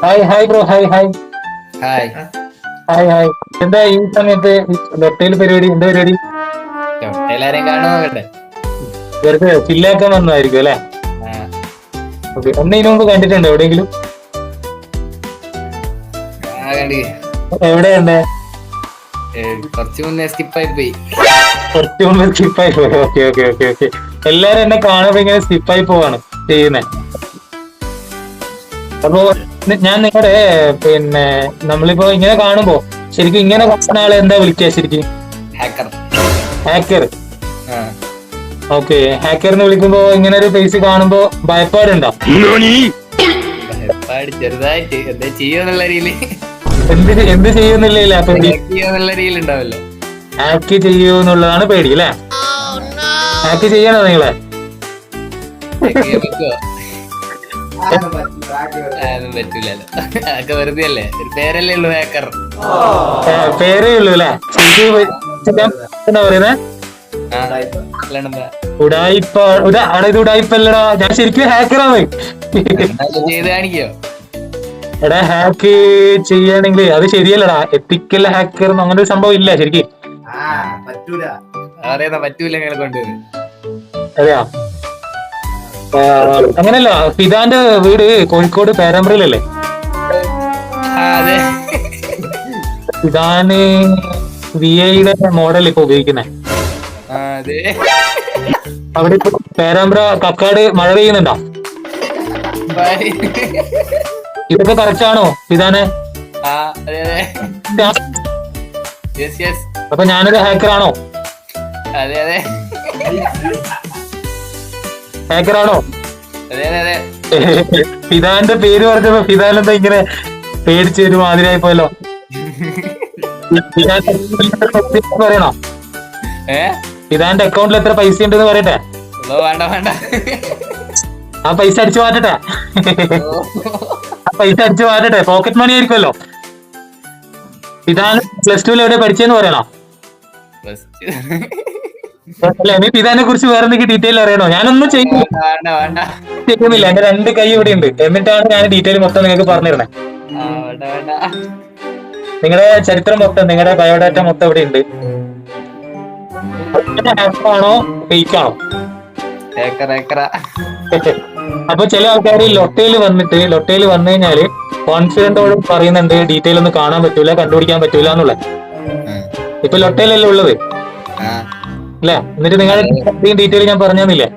Hi hi bro, hi hi hi. Hi hi. എന്താ ഈ സമയത്ത് ലൊട്ടയിൽ പരിപാടി? എന്താ പരിപാടി? എല്ലാരെയും കാണുമോ നോക്കട്ടെ. വെറുതെ ചില്ലാക്കാൻ വന്നതായിരിക്കും അല്ലെ? ആ, ഓക്കെ. എന്നെ ഇതിനു മുമ്പ് കണ്ടിട്ടുണ്ടോ എവിടെയെങ്കിലും? കണ്ടി. എവിടെയുണ്ട്? കുറച്ചു മുന്നേ സ്കിപ്പായി പോയി. കുറച്ച് മുമ്പ് സ്കിപ്പായി പോയി. Okay okay okay okay. എല്ലാരും എന്നെ കാണുമ്പോ ഇങ്ങനെ സ്കിപ്പായി പോവാണ് ചെയ്യുന്നത്. അപ്പോ ഞാൻ നിങ്ങളുടെ നമ്മളിപ്പോ ഇങ്ങനെ കാണുമ്പോ ശരിക്കും ഇങ്ങനെ കാണുന്ന ആളെ എന്താ വിളിക്കുക ശരിക്കും? ഹാക്കർ. ഹാക്കർ. ആ, ഓക്കെ. ഹാക്കറിന് വിളിക്കുമ്പോ ഇങ്ങനെ ഒരു ഫേസ് കാണുമ്പോ ഭയപ്പാടുണ്ടോ? ഭയപ്പാട് ചെറുതായിട്ട് എന്താ ചെയ്യുന്നുള്ള രീതിയില് എന്ത് ചെയ്യുന്നില്ല അപ്പൊ ചെയ്യുന്നുള്ള രീതിയിലുണ്ടാവല്ലോ. ഹാക്ക് ചെയ്യൂ എന്നുള്ളതാണ് പേടി അല്ലെ? ഹാക്ക് ചെയ്യണോ നിങ്ങളെ? പറ്റുമോ? അതൊന്നും പറ്റൂലല്ലോ. അതൊക്കെ വെറുതെ അല്ലേ, ഒരു പേരല്ലേ ഉള്ളൂ ഹാക്കർ. പേരേ ഉള്ളൂ അല്ലെ? എന്താ പറയുന്നേ? ഉടായിപ്പ ഇത് ഉടായിപ്പല്ലടാ, ഞാൻ ശരിക്കും ഹാക്കറാണ്. ചെയ്ത് കാണിക്കോ? എടാ ഹാക്ക് ചെയ്യണമെങ്കിൽ അത് ശരിയല്ലടാ, എത്തിക്കൽ ഹാക്കർ അങ്ങനെ ഒരു സംഭവം ഇല്ല ശരിക്കും. അറിയാ പറ്റൂല നിങ്ങളെ കൊണ്ട്. അതെയാ? അങ്ങനല്ല, ഫിദാന്റെ വീട് കോഴിക്കോട് പേരാമ്പ്രയിലല്ലേ? അതെ. ഫിദാന് VI മോഡൽ ഇപ്പൊ ഉപയോഗിക്കുന്നത്. അതെ. അവിടെ ഇപ്പൊ പേരാമ്പ്ര കക്കാട് മഴ പെയ്യുന്നുണ്ടോ? ഇതൊക്കെ കറക്റ്റ് ആണോ ഫിദാനെ? അതെ അതെ. Yes yes. അപ്പൊ ഞാനൊരു ഹാക്കറാണോ? അതെ അതെ ഹാക്കറാണോ? അതെ അതെ അതെ. ഫിദാന്റെ പേര് പറഞ്ഞപ്പോ ഫിദാൻ എന്താ ഇങ്ങനെ പേടിച്ച് ഒരു മാതിരിയായി പോയല്ലോ? പറയണോ? ഫിദാന്റെ അക്കൗണ്ടിൽ എത്ര പൈസ ഉണ്ടെന്ന് പറയട്ടെ? വേണ്ട വേണ്ട. ആ പൈസ അടിച്ചു മാറ്റട്ടെ? പോക്കറ്റ് മണി ആയിരിക്കുമല്ലോ. ഫിദാൻ +2 എവിടെ പഠിച്ചെന്ന് പറയണോ? അല്ല, നീ ഫിദാനെ കുറിച്ച് വേറെ എന്തെങ്കിലും ഡീറ്റെയിൽ അറിയണോ? ഞാനൊന്നും ചെയ്യുന്നില്ല. എന്റെ 2 കൈ ഇവിടെ ഉണ്ട്, എന്നിട്ടാണ് ഞാൻ ഡീറ്റെയിൽ മൊത്തം നിങ്ങൾക്ക് പറഞ്ഞിരുന്നത്. നിങ്ങളുടെ ചരിത്രം മൊത്തം, നിങ്ങളുടെ ബയോഡാറ്റ മൊത്തം ഇവിടെ ഉണ്ട്. ആണോ ഫേക്ക് ആണോ? അപ്പൊ ചില ആൾക്കാർ ലൊട്ടയിൽ വന്നു കഴിഞ്ഞാല് കോൺഫിഡന്റോട് പറയുന്നുണ്ട് ഡീറ്റെയിൽ ഒന്നും കാണാൻ പറ്റൂല, കണ്ടുപിടിക്കാൻ പറ്റൂല എന്നുള്ളത്. ഇപ്പൊ ലൊട്ടയിലല്ലേ ഉള്ളത് അല്ലെ? എന്നിട്ട് നിങ്ങളുടെ ഡീറ്റെയിൽ ഞാൻ പറഞ്ഞു തന്നില്ലേ?